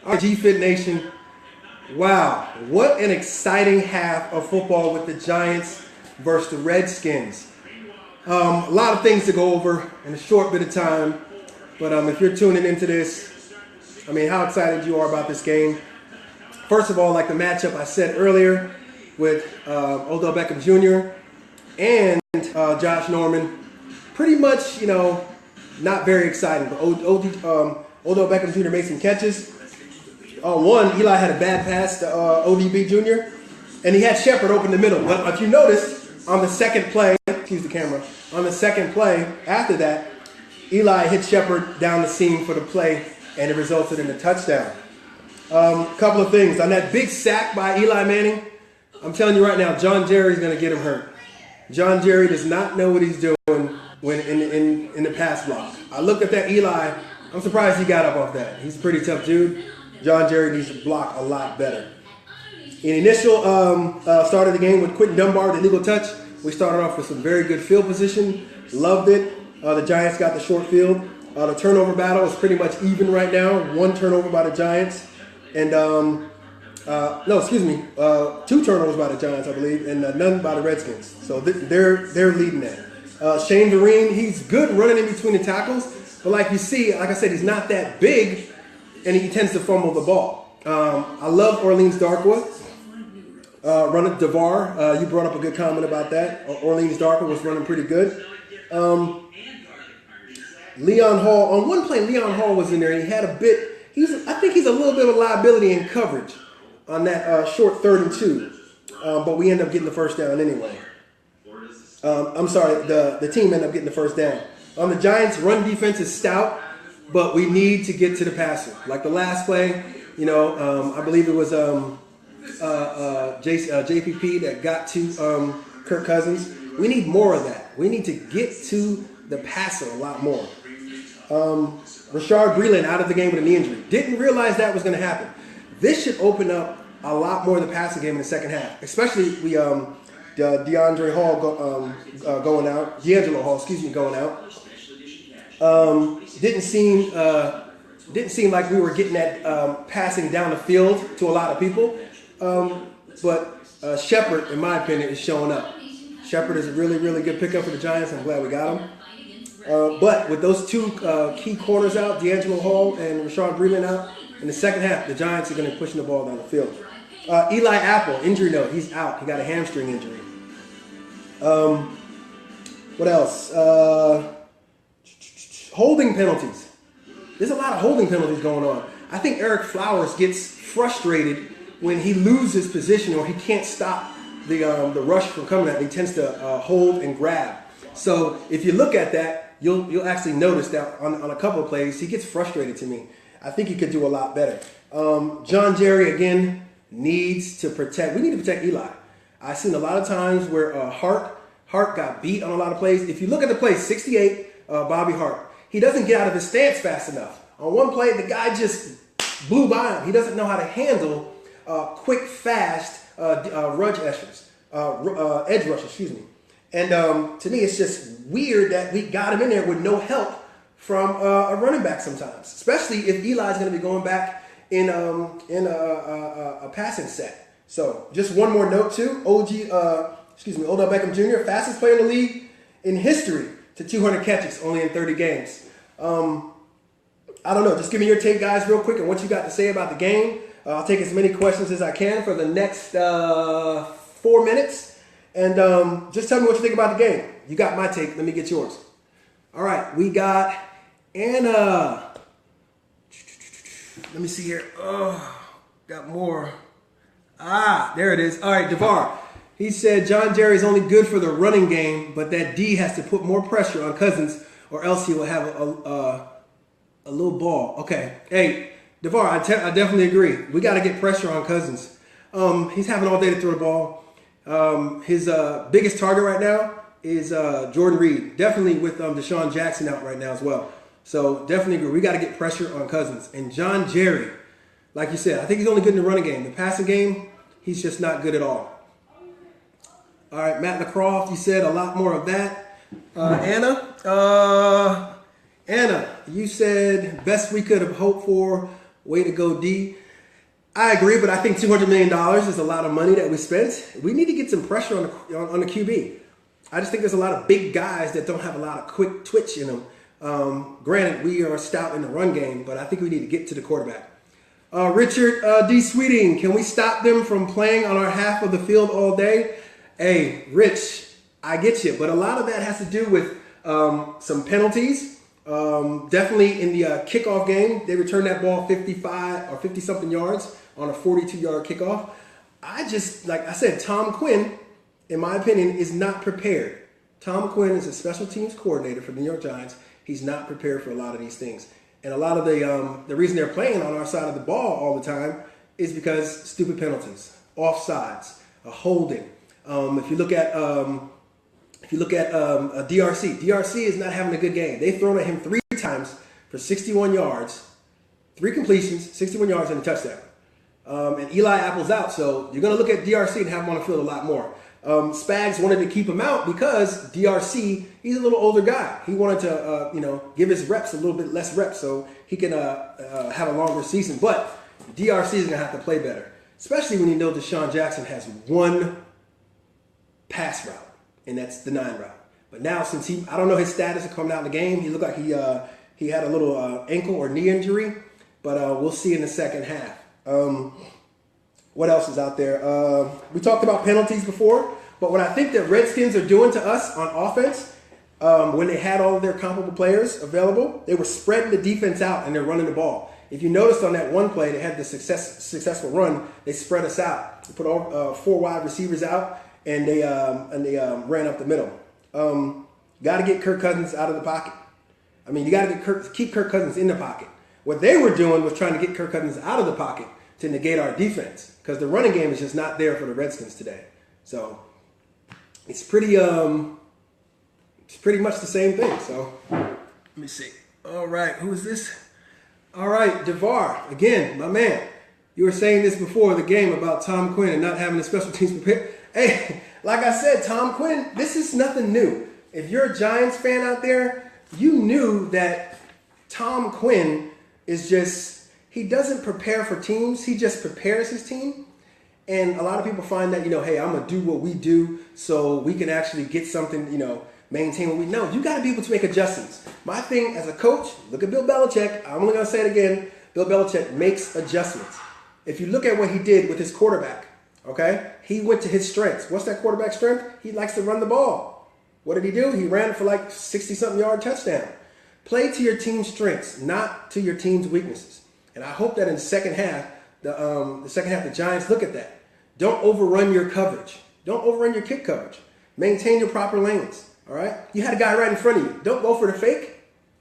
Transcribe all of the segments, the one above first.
Our Gfit Nation, wow, what an exciting half of football with the Giants versus the Redskins. A lot of things to go over in a short bit of time, but if you're tuning into this, I mean, how excited you are about this game. First of all, like the matchup I said earlier with Odell Beckham Jr. and Josh Norman, pretty much, you know, not very exciting, but Odell Beckham Jr. made some catches. One, Eli had a bad pass to ODB Jr., and he had Shepard open the middle. But if you noticed, on the second play, excuse the camera, on the second play after that, Eli hit Shepard down the seam for the play, and it resulted in a touchdown. Couple of things. On that big sack by Eli Manning, I'm telling you right now, John Jerry's going to get him hurt. John Jerry does not know what he's doing when in the pass block. I looked at that Eli. I'm surprised he got up off that. He's a pretty tough dude. John Jerry needs to block a lot better. In the initial start of the game with Quentin Dunbar, the illegal touch, we started off with some very good field position. Loved it. The Giants got the short field. The turnover battle is pretty much even right now. One turnover by the Giants. And, two turnovers by the Giants, I believe, and none by the Redskins. So they're leading that. Shane Vereen, he's good running in between the tackles. But like you see, like I said, he's not that big, and he tends to fumble the ball. I love Orleans Darkwa. Running DeVar, you brought up a good comment about that. Orleans Darkwa was running pretty good. Leon Hall, on one play, Leon Hall was in there, and he had a bit. I think he's a little bit of a liability in coverage on that short 3rd and 2. But we end up getting the first down anyway. I'm sorry, the team ended up getting the first down. The Giants' run defense is stout, but we need to get to the passer. Like the last play, you know, I believe it was JPP that got to Kirk Cousins. We need more of that. We need to get to the passer a lot more. Rashard Breeland out of the game with a knee injury. Didn't realize that was going to happen. This should open up a lot more of the passing game in the second half. Especially D'Angelo Hall going out. Didn't seem like we were getting that passing down the field to a lot of people. But Shepard, in my opinion, is showing up. Shepard is a really, really good pickup for the Giants. I'm glad we got him. But with those two key corners out, D'Angelo Hall and Rashard Breeland out, in the second half, the Giants are going to be pushing the ball down the field. Eli Apple, injury note, he's out. He got a hamstring injury. What else? Holding penalties. There's a lot of holding penalties going on. I think Eric Flowers gets frustrated when he loses position or he can't stop the rush from coming at him. He tends to hold and grab. So if you look at that, you'll actually notice that on a couple of plays, he gets frustrated to me. I think he could do a lot better. John Jerry, again, needs to protect. We need to protect Eli. I've seen a lot of times where Hart got beat on a lot of plays. If you look at the play, 68, Bobby Hart, he doesn't get out of his stance fast enough. On one play, the guy just blew by him. He doesn't know how to handle quick, fast edge rushers, And to me, it's just weird that we got him in there with no help from a running back sometimes, especially if Eli's going to be going back in a passing set. So just one more note too. Odell Beckham Jr., fastest player in the league in history to 200 catches, only in 30 games. I don't know. Just give me your take, guys, real quick, and what you got to say about the game. I'll take as many questions as I can for the next 4 minutes. And just tell me what you think about the game. You got my take. Let me get yours. All right. We got Anna. Let me see here. Oh, got more. There it is. All right, DeVar. He said John Jerry is only good for the running game, but that D has to put more pressure on Cousins or else he will have a little ball. Okay. Hey, DeVar, I definitely agree. We got to get pressure on Cousins. He's having all day to throw the ball. His biggest target right now is Jordan Reed. Definitely with Deshaun Jackson out right now as well. So definitely agree. We got to get pressure on Cousins. And John Jerry, like you said, I think he's only good in the running game. The passing game, he's just not good at all. All right, Matt LaCroft, you said a lot more of that. Anna, you said best we could have hoped for Way to go, D. I agree, but I think $200 million is a lot of money that we spent. We need to get some pressure on the QB. I just think there's a lot of big guys that don't have a lot of quick twitch in them. Granted, we are stout in the run game, but I think we need to get to the quarterback. Richard D. Sweeting, can we stop them from playing on our half of the field all day? Hey, Rich, I get you, but a lot of that has to do with some penalties. Definitely in the kickoff game, they returned that ball 55 or 50-something yards on a 42-yard kickoff. Like I said, Tom Quinn, in my opinion, is not prepared. Tom Quinn is a special teams coordinator for the New York Giants. He's not prepared for a lot of these things. And a lot of the reason they're playing on our side of the ball all the time is because stupid penalties, offsides, a holding. If you look at DRC is not having a good game. They've thrown at him 3 times for 61 yards, 3 completions, 61 yards, and a touchdown. And Eli Apple's out, so you're going to look at DRC and have him on the field a lot more. Spags wanted to keep him out because DRC, he's a little older guy. He wanted to, give his reps a little bit less reps so he can have a longer season. But DRC is going to have to play better, especially when you know Deshaun Jackson has 1 pass route, and that's the 9 route. But now, since I don't know his status of coming out in the game, he looked like he had a little ankle or knee injury, but we'll see in the second half. What else is out there? We talked about penalties before, but what I think that Redskins are doing to us on offense, when they had all of their comparable players available, they were spreading the defense out and they're running the ball. If you noticed on that one play, they had the successful run. They spread us out. They put all 4 wide receivers out, and they ran up the middle. Got to get Kirk Cousins out of the pocket. I mean, you got to keep Kirk Cousins in the pocket. What they were doing was trying to get Kirk Cousins out of the pocket to negate our defense, because the running game is just not there for the Redskins today. So it's pretty much the same thing. So let me see. All right, who is this? All right, DeVar, again, my man. You were saying this before the game about Tom Quinn and not having the special teams prepared. Hey, like I said, Tom Quinn, this is nothing new. If you're a Giants fan out there, you knew that Tom Quinn is just, he doesn't prepare for teams. He just prepares his team. And a lot of people find that, hey, I'm going to do what we do so we can actually get something, maintain what we know. You got to be able to make adjustments. My thing as a coach, look at Bill Belichick. I'm only going to say it again. Bill Belichick makes adjustments. If you look at what he did with his quarterback, okay, he went to his strengths. What's that quarterback strength? He likes to run the ball. What did he do? He ran for like 60-something yard touchdown. Play to your team's strengths, not to your team's weaknesses. And I hope that in the second half, the Giants look at that. Don't overrun your coverage. Don't overrun your kick coverage. Maintain your proper lanes. All right? You had a guy right in front of you. Don't go for the fake.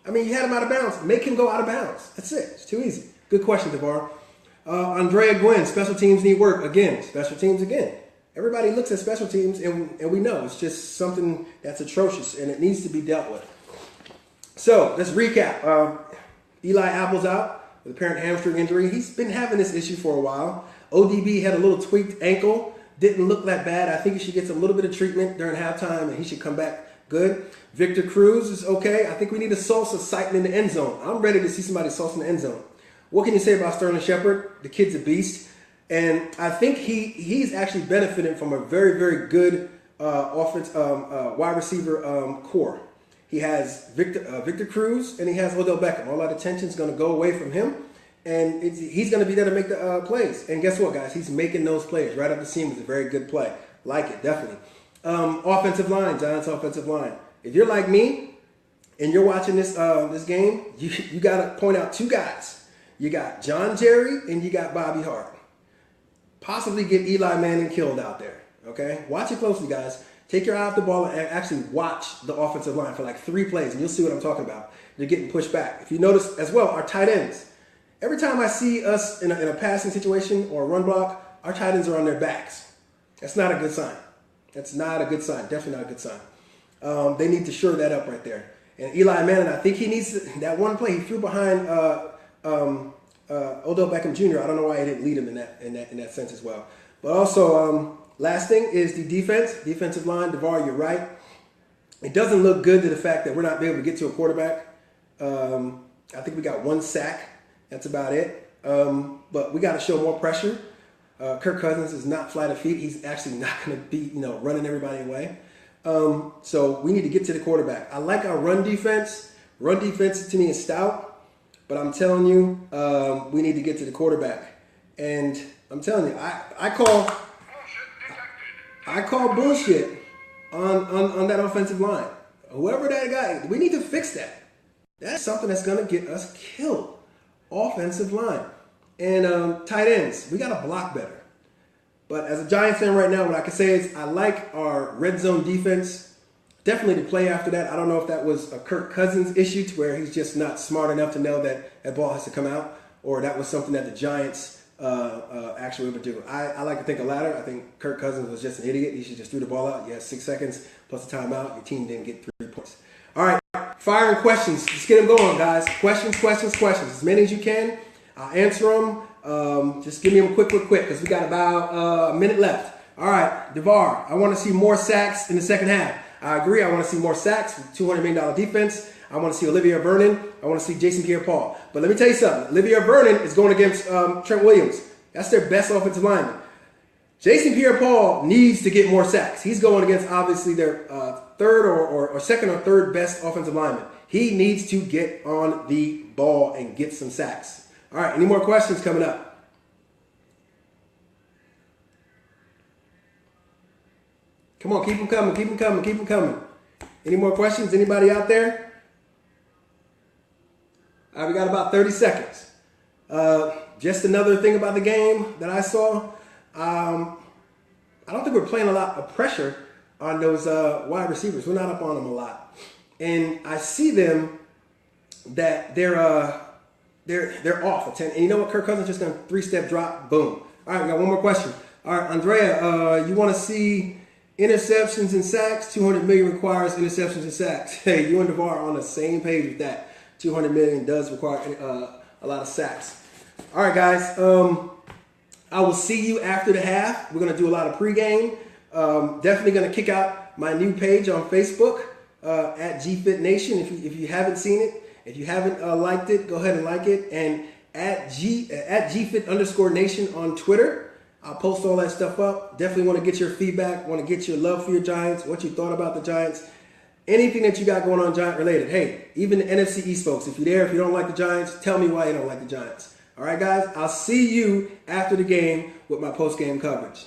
I mean, you had him out of bounds. Make him go out of bounds. That's it. It's too easy. Good question, DeVar. Andrea Gwynn, special teams need work. Again, special teams again. Everybody looks at special teams, and we know it's just something that's atrocious, and it needs to be dealt with. So let's recap. Eli Apple's out with apparent hamstring injury. He's been having this issue for a while. ODB had a little tweaked ankle. Didn't look that bad. I think he should get a little bit of treatment during halftime, and he should come back good. Victor Cruz is okay. I think we need a salsa sighting in the end zone. I'm ready to see somebody salsa in the end zone. What can you say about Sterling Shepard? The kid's a beast. And I think he's actually benefiting from a very, very good wide receiver core. He has Victor Cruz and he has Odell Beckham. All that attention is going to go away from him. And he's going to be there to make the plays. And guess what, guys? He's making those plays. Right up the seam is a very good play. Like it, definitely. Offensive line, Giants offensive line. If you're like me and you're watching this game, you got to point out 2 guys. You got John Jerry and you got Bobby Hart. Possibly get Eli Manning killed out there. Okay? Watch it closely, guys. Take your eye off the ball and actually watch the offensive line for like 3 plays, and you'll see what I'm talking about. They're getting pushed back. If you notice as well, our tight ends. Every time I see us in a passing situation or a run block, our tight ends are on their backs. That's not a good sign. That's not a good sign. Definitely not a good sign. They need to shore that up right there. And Eli Manning, I think he needs that one play he threw behind Odell Beckham Jr. I don't know why he didn't lead him in that sense as well. But also, last thing is the defensive line. DeVar, you're right. It doesn't look good to the fact that we're not able to get to a quarterback. I think we got 1 sack. That's about it. but we got to show more pressure. Kirk Cousins is not flat of feet. He's actually not going to be, running everybody away. So we need to get to the quarterback. I like our run defense. Run defense to me is stout, but I'm telling you, we need to get to the quarterback. And I'm telling you, I call bullshit on that offensive line. Whoever that guy, we need to fix that. That's something that's going to get us killed. Offensive line. And tight ends, we got to block better. But as a Giants fan right now, what I can say is I like our red zone defense. Definitely the play after that. I don't know if that was a Kirk Cousins issue to where he's just not smart enough to know that that ball has to come out, or that was something that the Giants actually would do. I like to think the latter. I think Kirk Cousins was just an idiot. He should just threw the ball out. You had 6 seconds plus a timeout. Your team didn't get 3 points. All right, firing questions. Let's get them going, guys. Questions. As many as you can. I'll answer them. Just give me them quick, because we got about a minute left. All right, DeVar, I want to see more sacks in the second half. I agree. I want to see more sacks with $200 million defense. I want to see Olivier Vernon. I want to see Jason Pierre-Paul. But let me tell you something. Olivier Vernon is going against Trent Williams. That's their best offensive lineman. Jason Pierre-Paul needs to get more sacks. He's going against, obviously, their third or second or third best offensive lineman. He needs to get on the ball and get some sacks. All right, any more questions coming up? Come on, keep them coming. Any more questions? Anybody out there? All right, we got about 30 seconds. Just another thing about the game that I saw. I don't think we're playing a lot of pressure on those wide receivers. We're not up on them a lot. And I see them that they're off. And you know what? Kirk Cousins just going to 3-step drop. Boom. All right, we got one more question. All right, Andrea, you want to see interceptions and sacks? 200 million requires interceptions and sacks. Hey, you and DeVar are on the same page with that. 200 million does require a lot of sacks. All right, guys. I will see you after the half. We're going to do a lot of pregame. Definitely going to kick out my new page on Facebook at Gfit Nation. If you haven't seen it, if you haven't liked it, go ahead and like it. And at Gfit_Nation on Twitter. I'll post all that stuff up. Definitely want to get your feedback. Want to get your love for your Giants. What you thought about the Giants. Anything that you got going on Giant related. Hey, even the NFC East folks, if you're there, if you don't like the Giants, tell me why you don't like the Giants. All right, guys. I'll see you after the game with my post-game coverage.